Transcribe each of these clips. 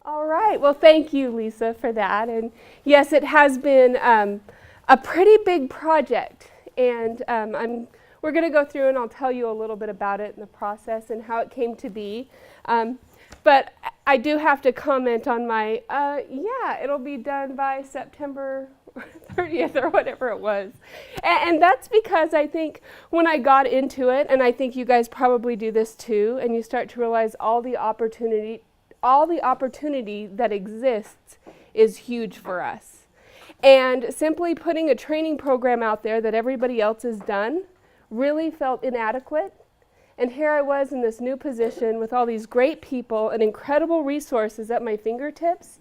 All right. Well, thank you, Lisa, for that. And yes, it has been a pretty big project. And we're going to go through and I'll tell you a little bit about it in the process and how it came to be. But I do have to comment on my, yeah, it'll be done by September 30th or whatever it was. And that's because I think when I got into it, and I think you guys probably do this too, and you start to realize all the opportunity that exists is huge for us. And simply putting a training program out there that everybody else has done really felt inadequate. And here I was in this new position with all these great people and incredible resources at my fingertips.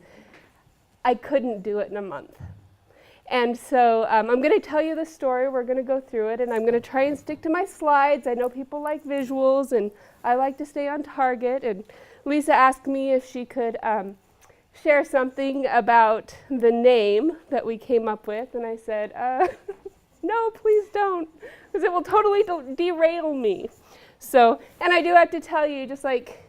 I couldn't do it in a month. And so I'm going to tell you the story. We're going to go through it, and I'm going to try and stick to my slides. I know people like visuals, and I like to stay on target. And Lisa asked me if she could share something about the name that we came up with, and I said, no, please don't, because it will totally derail me. So, and I do have to tell you, just like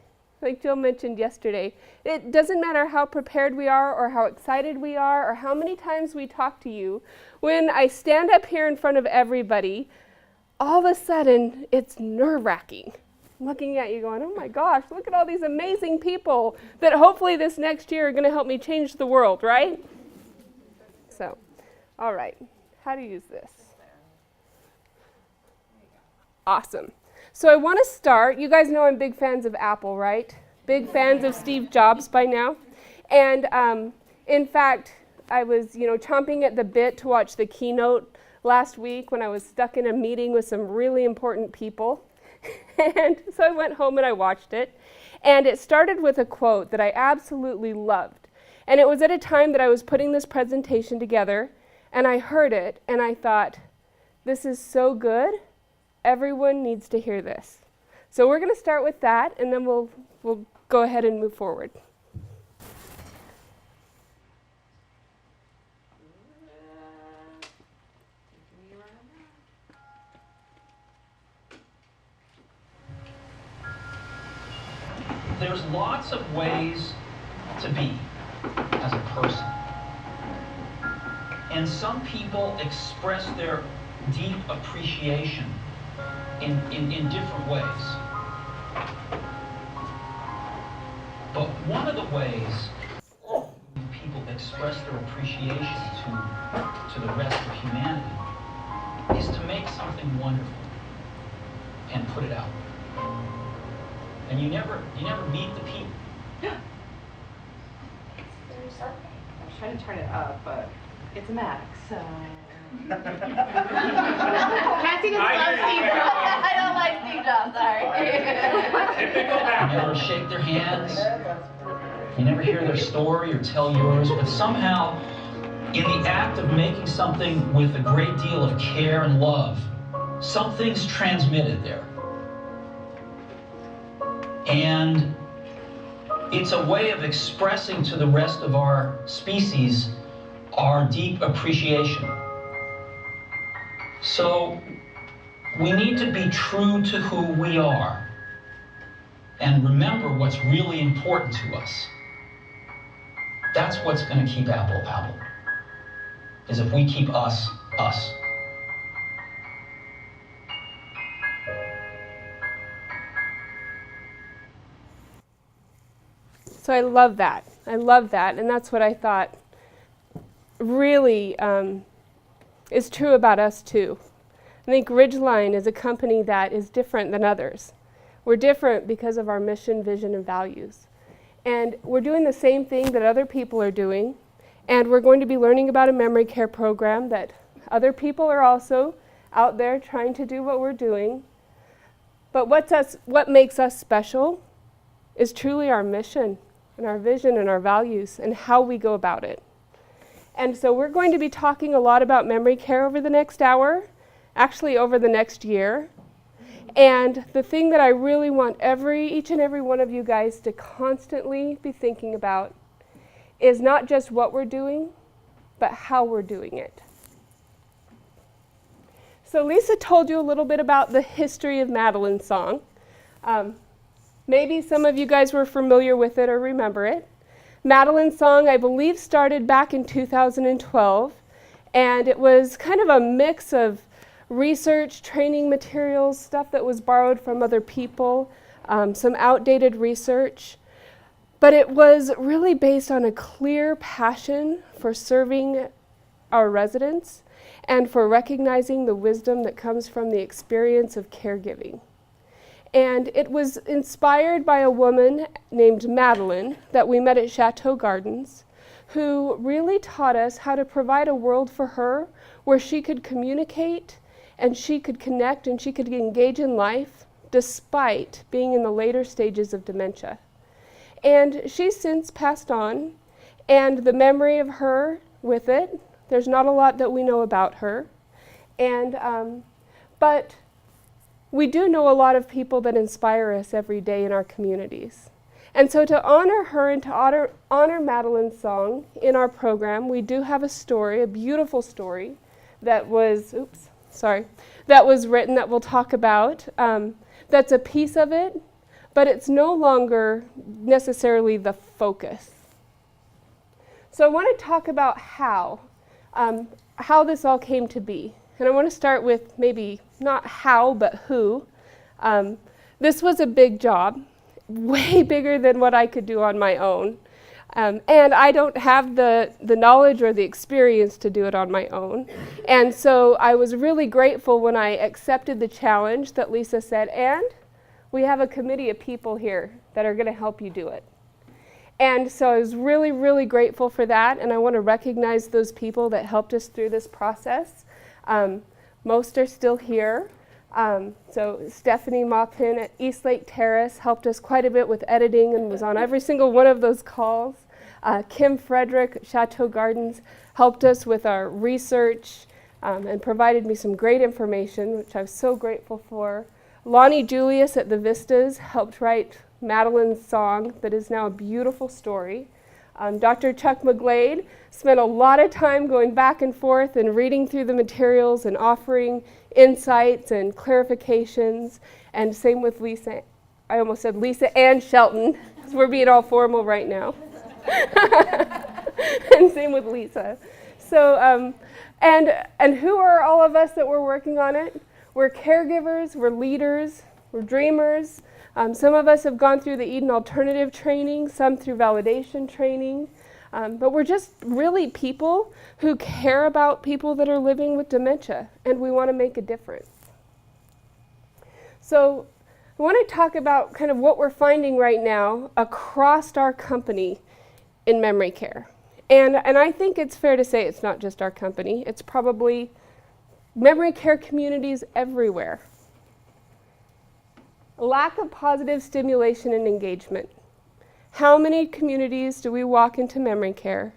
Jill mentioned yesterday, it doesn't matter how prepared we are or how excited we are or how many times we talk to you. When I stand up here in front of everybody, all of a sudden it's nerve-wracking. I'm looking at you going, oh my gosh, look at all these amazing people that hopefully this next year are going to help me change the world, right? So, all right, how to use this. Awesome. So I want to start, you guys know I'm big fans of Apple, right? Big fans of Steve Jobs by now. And in fact, I was, chomping at the bit to watch the keynote last week when I was stuck in a meeting with some really important people. And so I went home and I watched it. And it started with a quote that I absolutely loved. And it was at a time that I was putting this presentation together, and I heard it, and I thought, this is so good. Everyone needs to hear this. So we're going to start with that, and then we'll go ahead and move forward. There's lots of ways to be as a person. And some people express their deep appreciation in different ways. But one of the ways people express their appreciation to the rest of humanity is to make something wonderful and put it out. And you never meet the people. I was trying to turn it up, but it's a Mac, so. Cassie just loves Steve Jobs. I don't like Steve Jobs, sorry. You never shake their hands. You never hear their story or tell yours, but somehow, in the act of making something with a great deal of care and love, something's transmitted there. And it's a way of expressing to the rest of our species our deep appreciation. So we need to be true to who we are and remember what's really important to us. That's what's going to keep Apple, Apple, is if we keep us, us. So I love that. And that's what I thought really is true about us too. I think Ridgeline is a company that is different than others. We're different because of our mission, vision, and values. And we're doing the same thing that other people are doing. And we're going to be learning about a memory care program that other people are also out there trying to do what we're doing. But what makes us special is truly our mission and our vision and our values and how we go about it. And so we're going to be talking a lot about memory care over the next hour, actually over the next year. And the thing that I really want each and every one of you guys to constantly be thinking about is not just what we're doing, but how we're doing it. So Lisa told you a little bit about the history of Madeline's song. Maybe some of you guys were familiar with it or remember it. Madeline's Song, I believe, started back in 2012, and it was kind of a mix of research, training materials, stuff that was borrowed from other people, some outdated research. But it was really based on a clear passion for serving our residents and for recognizing the wisdom that comes from the experience of caregiving. And it was inspired by a woman named Madeline that we met at Chateau Gardens, who really taught us how to provide a world for her where she could communicate and she could connect and she could engage in life despite being in the later stages of dementia. And she's since passed on, and the memory of her with it, there's not a lot that we know about her. But we do know a lot of people that inspire us every day in our communities. And so to honor her and to honor Madeline's Song in our program, we do have a story, a beautiful story that was, that was written that we'll talk about. That's a piece of it, but it's no longer necessarily the focus. So I want to talk about how this all came to be. And I want to start with maybe not how, but who. This was a big job, way bigger than what I could do on my own. And I don't have the knowledge or the experience to do it on my own. And so I was really grateful when I accepted the challenge that Lisa said, and we have a committee of people here that are going to help you do it. And so I was really, really grateful for that, and I want to recognize those people that helped us through this process. Most are still here. So Stephanie Maupin at Eastlake Terrace helped us quite a bit with editing and was on every single one of those calls. Kim Frederick at Chateau Gardens helped us with our research and provided me some great information, which I was so grateful for. Lonnie Julius at the Vistas helped write Madeline's Song that is now a beautiful story. Dr. Chuck McGlade spent a lot of time going back and forth and reading through the materials and offering insights and clarifications, and same with Lisa. I almost said Lisa and Shelton, because we're being all formal right now. And same with Lisa. So, and who are all of us that were working on it? We're caregivers, we're leaders, we're dreamers. Some of us have gone through the Eden Alternative training, some through validation training. But we're just really people who care about people that are living with dementia, and we want to make a difference. So I want to talk about kind of what we're finding right now across our company in memory care. And I think it's fair to say it's not just our company. It's probably memory care communities everywhere. Lack of positive stimulation and engagement. How many communities do we walk into memory care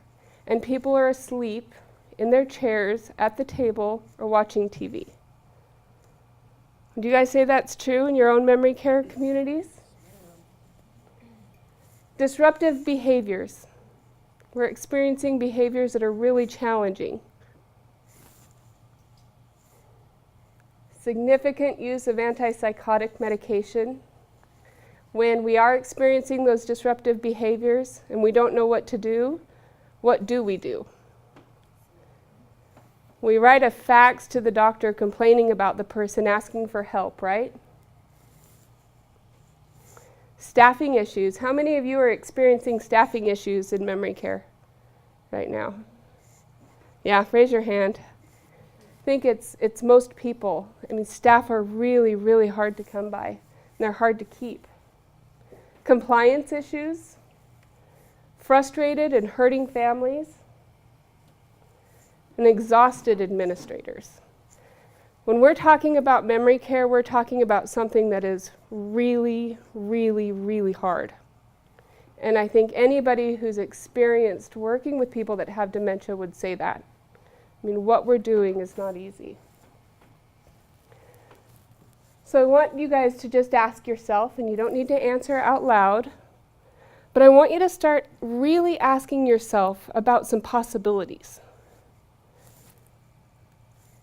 and people are asleep in their chairs at the table or watching TV? Do you guys say that's true in your own memory care communities? Disruptive behaviors. We're experiencing behaviors that are really challenging. Significant use of antipsychotic medication. When we are experiencing those disruptive behaviors and we don't know what to do, what do we do? We write a fax to the doctor complaining about the person, asking for help, right? Staffing issues. How many of you are experiencing staffing issues in memory care right now? Yeah, raise your hand. I think it's most people. I mean, staff are really, really hard to come by, and they're hard to keep. Compliance issues, frustrated and hurting families, and exhausted administrators. When we're talking about memory care, we're talking about something that is really, really, really hard. And I think anybody who's experienced working with people that have dementia would say that. I mean, what we're doing is not easy. So I want you guys to just ask yourself, and you don't need to answer out loud, but I want you to start really asking yourself about some possibilities.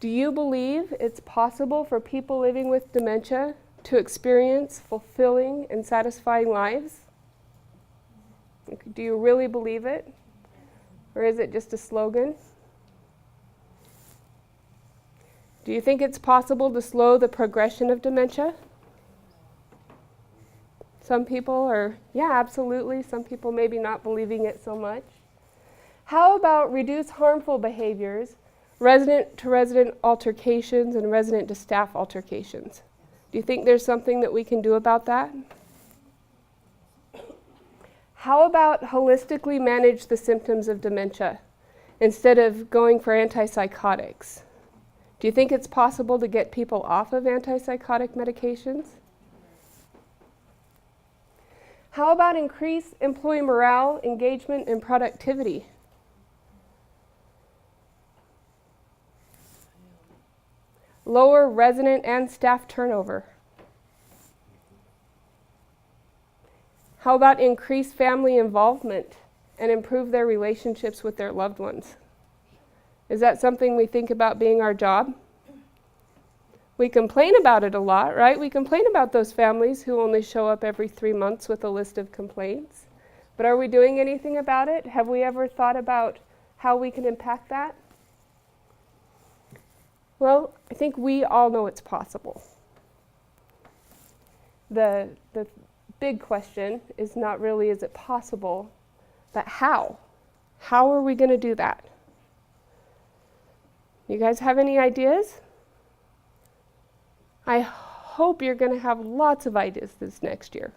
Do you believe it's possible for people living with dementia to experience fulfilling and satisfying lives? Do you really believe it? Or is it just a slogan? Do you think it's possible to slow the progression of dementia? Some people are, yeah, absolutely. Some people maybe not believing it so much. How about reduce harmful behaviors, resident-to-resident altercations, and resident-to-staff altercations? Do you think there's something that we can do about that? How about holistically manage the symptoms of dementia instead of going for antipsychotics? Do you think it's possible to get people off of antipsychotic medications? How about increase employee morale, engagement, and productivity? Lower resident and staff turnover. How about increase family involvement and improve their relationships with their loved ones? Is that something we think about being our job? We complain about it a lot, right? We complain about those families who only show up every 3 months with a list of complaints. But are we doing anything about it? Have we ever thought about how we can impact that? Well, I think we all know it's possible. The big question is not really is it possible, but how? How are we going to do that? You guys have any ideas? I hope you're going to have lots of ideas this next year.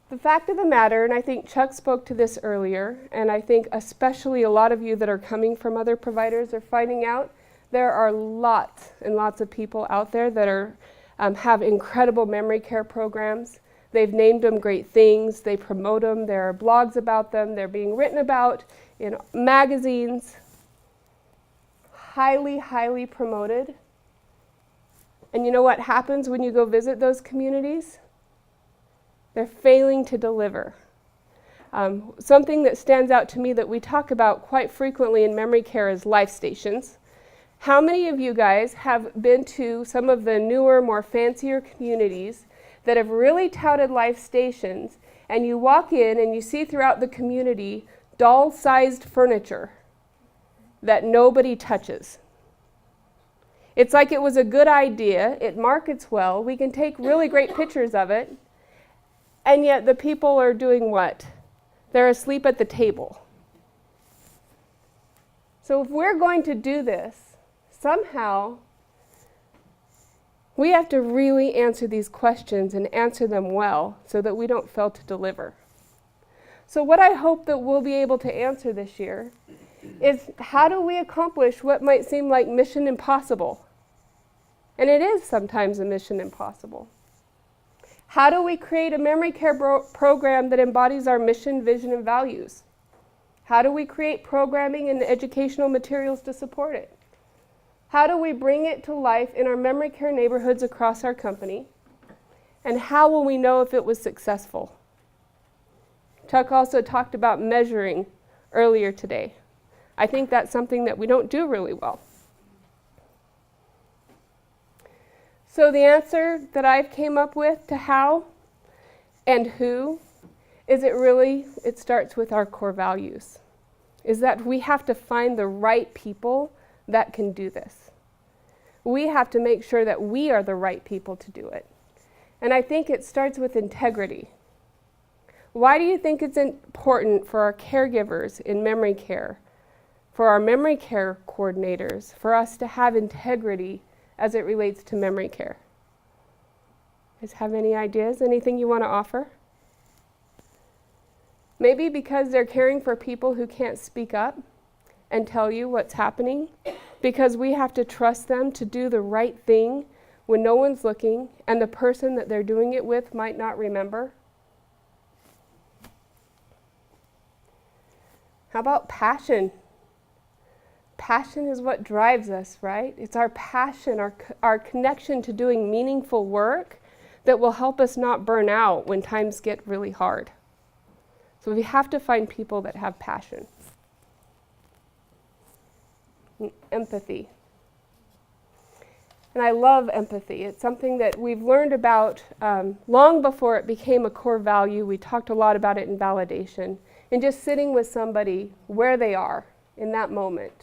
The fact of the matter, and I think Chuck spoke to this earlier, and I think especially a lot of you that are coming from other providers are finding out there are lots and lots of people out there that are have incredible memory care programs. They've named them great things. They promote them. There are blogs about them. They're being written about in magazines. Highly, highly promoted. And you know what happens when you go visit those communities? They're failing to deliver. Something that stands out to me that we talk about quite frequently in memory care is life stations. How many of you guys have been to some of the newer, more fancier communities that have really touted life stations, and you walk in and you see throughout the community doll-sized furniture that nobody touches? It's like it was a good idea, it markets well, we can take really great pictures of it, and yet the people are doing what? They're asleep at the table. So if we're going to do this, somehow we have to really answer these questions and answer them well so that we don't fail to deliver. So what I hope that we'll be able to answer this year is how do we accomplish what might seem like mission impossible? And it is sometimes a mission impossible. How do we create a memory care program that embodies our mission, vision, and values? How do we create programming and educational materials to support it? How do we bring it to life in our memory care neighborhoods across our company? And how will we know if it was successful? Chuck also talked about measuring earlier today. I think that's something that we don't do really well. So the answer that I've came up with to how and who is it starts with our core values. Is that we have to find the right people that can do this. We have to make sure that we are the right people to do it. And I think it starts with integrity. Why do you think it's important for our caregivers in memory care, for our memory care coordinators, for us to have integrity as it relates to memory care? You guys have any ideas? Anything you want to offer? Maybe because they're caring for people who can't speak up and tell you what's happening, because we have to trust them to do the right thing when no one's looking and the person that they're doing it with might not remember. How about passion? Passion is what drives us, right? It's our passion, our connection to doing meaningful work that will help us not burn out when times get really hard. So we have to find people that have passion. And empathy. And I love empathy. It's something that we've learned about long before it became a core value. We talked a lot about it in validation. And just sitting with somebody where they are in that moment,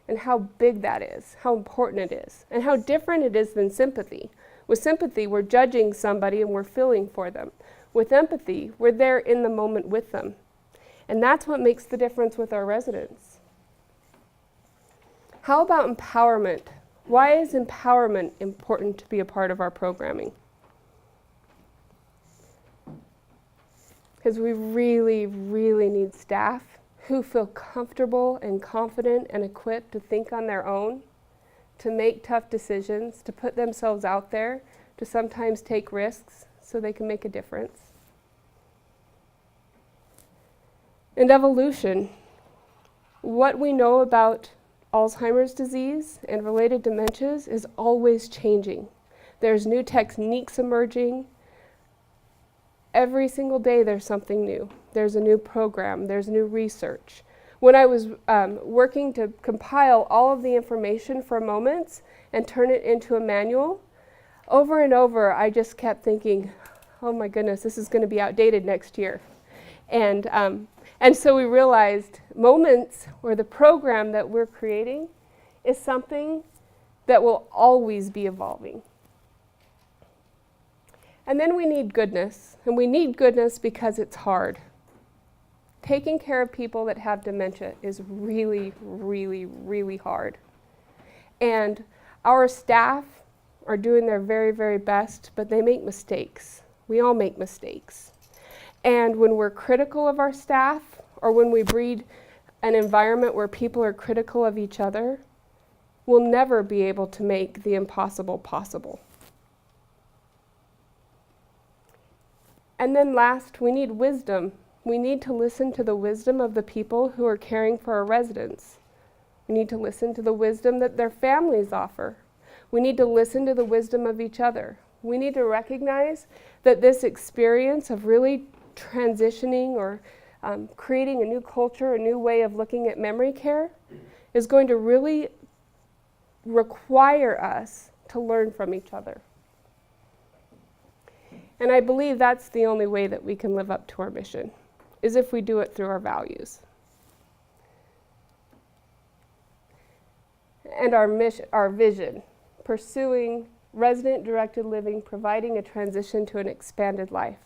and how big that is, how important it is, and how different it is than sympathy. With sympathy, we're judging somebody and we're feeling for them. With empathy, we're there in the moment with them. And that's what makes the difference with our residents. How about empowerment? Why is empowerment important to be a part of our programming? Because we really, really need staff who feel comfortable and confident and equipped to think on their own, to make tough decisions, to put themselves out there, to sometimes take risks so they can make a difference. And evolution. What we know about Alzheimer's disease and related dementias is always changing. There's new techniques emerging. Every single day there's something new. There's a new program, there's new research. When I was working to compile all of the information for moments and turn it into a manual, over and over I just kept thinking, oh my goodness, this is going to be outdated next year. And so we realized moments, or the program that we're creating, is something that will always be evolving. And then we need goodness, and we need goodness because it's hard. Taking care of people that have dementia is really, really, really hard. And our staff are doing their very, very best, but they make mistakes. We all make mistakes. And when we're critical of our staff, or when we breed an environment where people are critical of each other, we'll never be able to make the impossible possible. And then last, we need wisdom. We need to listen to the wisdom of the people who are caring for our residents. We need to listen to the wisdom that their families offer. We need to listen to the wisdom of each other. We need to recognize that this experience of really transitioning or creating a new culture, a new way of looking at memory care, is going to really require us to learn from each other. And I believe that's the only way that we can live up to our mission, is if we do it through our values. And our mission, our vision, pursuing resident-directed living, providing a transition to an expanded life.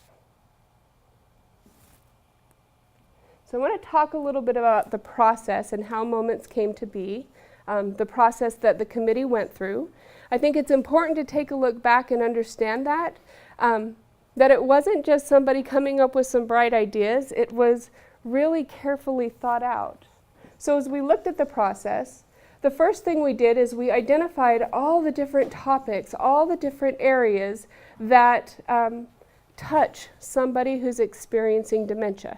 So I want to talk a little bit about the process and how moments came to be, the process that the committee went through. I think it's important to take a look back and understand that it wasn't just somebody coming up with some bright ideas, it was really carefully thought out. So as we looked at the process, the first thing we did is we identified all the different topics, all the different areas that touch somebody who's experiencing dementia.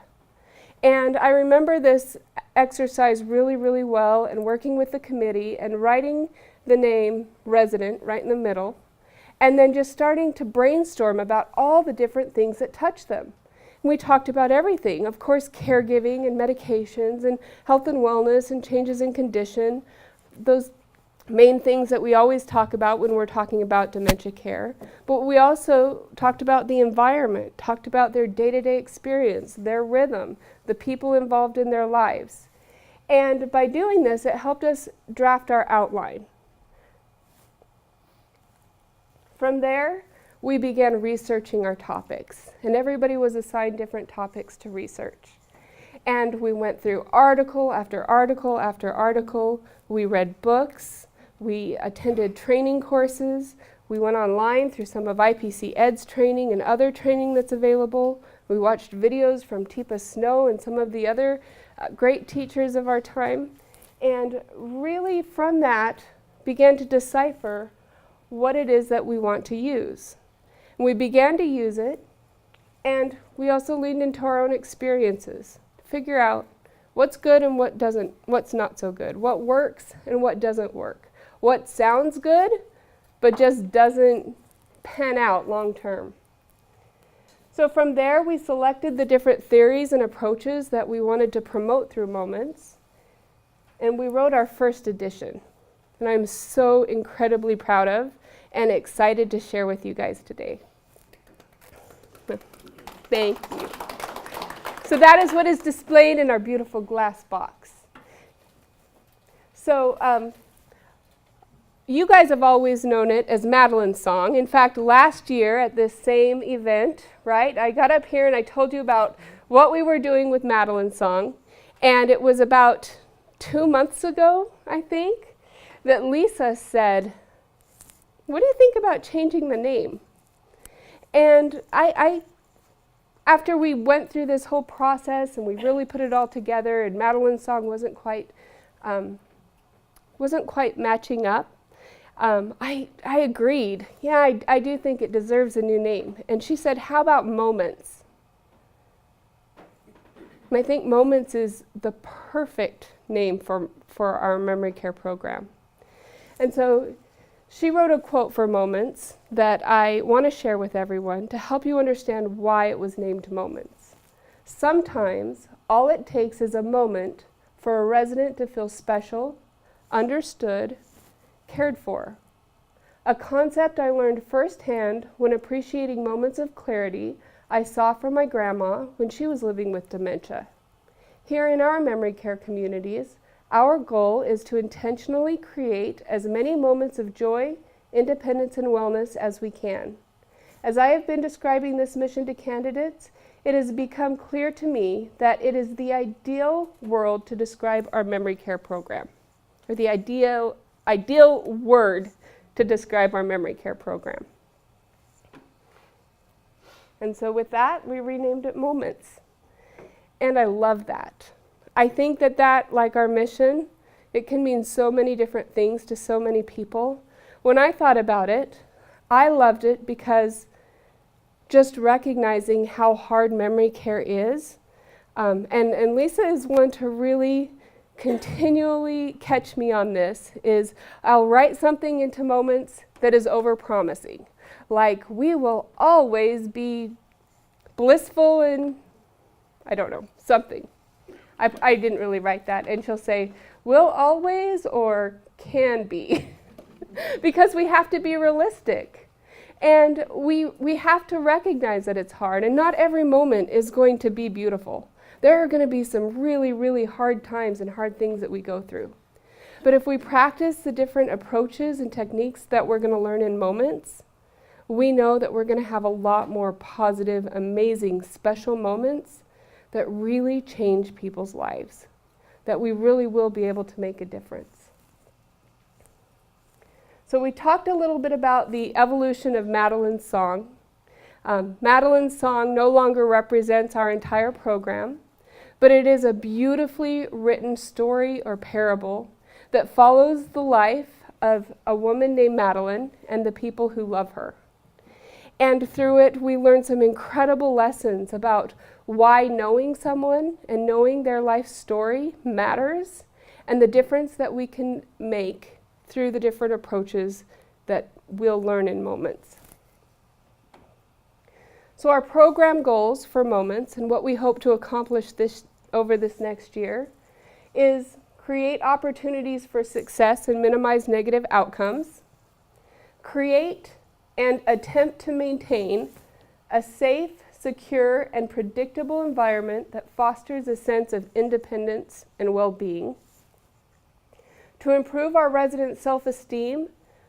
And I remember this exercise really, really well, and working with the committee and writing the name resident right in the middle, and then just starting to brainstorm about all the different things that touch them. And we talked about everything, of course, caregiving and medications and health and wellness and changes in condition, those main things that we always talk about when we're talking about dementia care. But we also talked about the environment, talked about their day-to-day experience, their rhythm, the people involved in their lives. And by doing this, it helped us draft our outline. From there, we began researching our topics, and everybody was assigned different topics to research. And we went through article after article after article. We read books. We attended training courses. We went online through some of IPC Ed's training and other training that's available. We watched videos from Teepa Snow and some of the other great teachers of our time. And really from that, began to decipher what it is that we want to use. And we began to use it, and we also leaned into our own experiences to figure out what's good and what doesn't, what's not so good, what works and what doesn't work, what sounds good but just doesn't pan out long term. So from there, we selected the different theories and approaches that we wanted to promote through moments, and we wrote our first edition. and I'm so incredibly proud of and excited to share with you guys today. Thank you. So that is what is displayed in our beautiful glass box. So you guys have always known it as Madeline's Song. In fact, last year at this same event, right, I got up here and I told you about what we were doing with Madeline's Song. And it was about 2 months ago, I think, that Lisa said, what do you think about changing the name? And I after we went through this whole process and we really put it all together and Madeline's Song wasn't quite matching up, I agreed. Yeah, I do think it deserves a new name. And she said, how about Moments? And I think Moments is the perfect name for our memory care program. And so she wrote a quote for Moments that I want to share with everyone to help you understand why it was named Moments. Sometimes all it takes is a moment for a resident to feel special, understood, cared for. A concept I learned firsthand when appreciating moments of clarity I saw from my grandma when she was living with dementia. Here in our memory care communities, our goal is to intentionally create as many moments of joy, independence, and wellness as we can. As I have been describing this mission to candidates, it has become clear to me that it is the ideal world to describe our memory care program, or the ideal word to describe our memory care program. And so with that, we renamed it Moments. And I love that. I think that, like our mission, it can mean so many different things to so many people. When I thought about it, I loved it because just recognizing how hard memory care is, and Lisa is one to really continually catch me on this, is I'll write something into Moments that is overpromising. Like, we will always be blissful and, I don't know, something. I didn't really write that. And she'll say, will always or can be. Because we have to be realistic. And we have to recognize that it's hard. And not every moment is going to be beautiful. There are going to be some really, really hard times and hard things that we go through. But if we practice the different approaches and techniques that we're going to learn in Moments, we know that we're going to have a lot more positive, amazing, special moments that really change people's lives, that we really will be able to make a difference. So we talked a little bit about the evolution of Madeline's Song. Madeline's Song no longer represents our entire program, but it is a beautifully written story or parable that follows the life of a woman named Madeline and the people who love her. And through it, we learn some incredible lessons about why knowing someone and knowing their life story matters, and the difference that we can make through the different approaches that we'll learn in Moments. So our program goals for Moments and what we hope to accomplish over this next year is create opportunities for success and minimize negative outcomes, create and attempt to maintain a safe, secure, and predictable environment that fosters a sense of independence and well-being, to improve our residents' self-esteem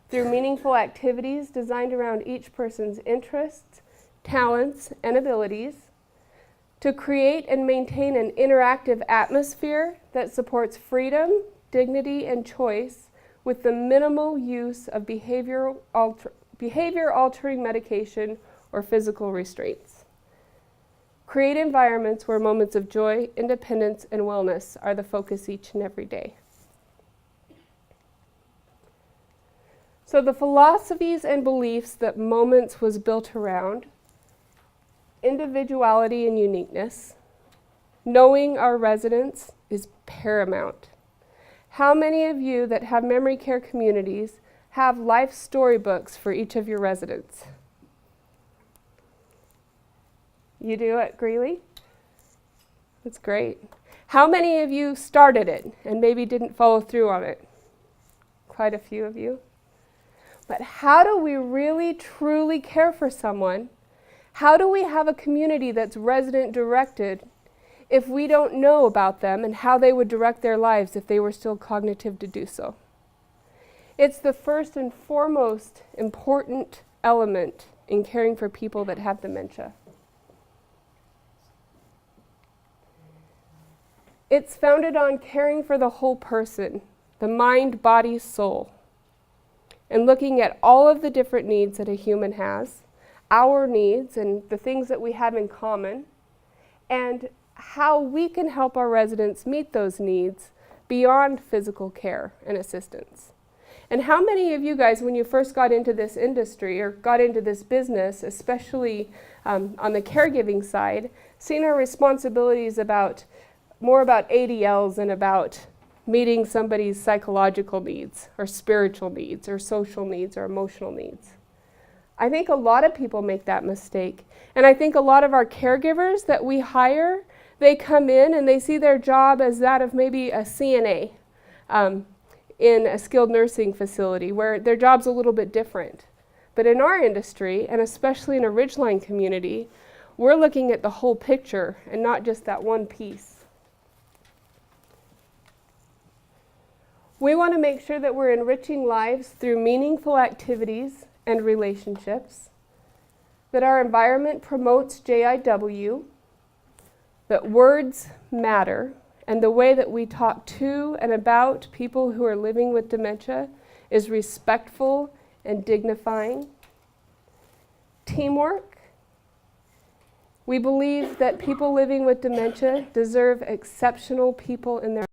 through meaningful activities designed around each person's interests, talents, and abilities, to create and maintain an interactive atmosphere that supports freedom, dignity, and choice with the minimal use of behavior-altering medication or physical restraints. Create environments where moments of joy, independence, and wellness are the focus each and every day. So the philosophies and beliefs that Moments was built around: individuality and uniqueness. Knowing our residents is paramount. How many of you that have memory care communities have life storybooks for each of your residents? You do at Karilee? That's great. How many of you started it and maybe didn't follow through on it? quite a few of you. But how do we really, truly care for someone? How do we have a community that's resident-directed if we don't know about them and how they would direct their lives if they were still cognitive to do so? It's the first and foremost important element in caring for people that have dementia. It's founded on caring for the whole person, the mind, body, soul, and looking at all of the different needs that a human has, our needs and the things that we have in common, and how we can help our residents meet those needs beyond physical care and assistance. And how many of you guys, when you first got into this industry or got into this business, especially on the caregiving side, seen our responsibilities more about ADLs and about meeting somebody's psychological needs or spiritual needs or social needs or emotional needs? I think a lot of people make that mistake. And I think a lot of our caregivers that we hire, they come in and they see their job as that of maybe a CNA in a skilled nursing facility where their job's a little bit different. But in our industry, and especially in a Ridgeline community, we're looking at the whole picture and not just that one piece. We want to make sure that we're enriching lives through meaningful activities and relationships, that our environment promotes JIW, that words matter, and the way that we talk to and about people who are living with dementia is respectful and dignifying. Teamwork. We believe that people living with dementia deserve exceptional people in their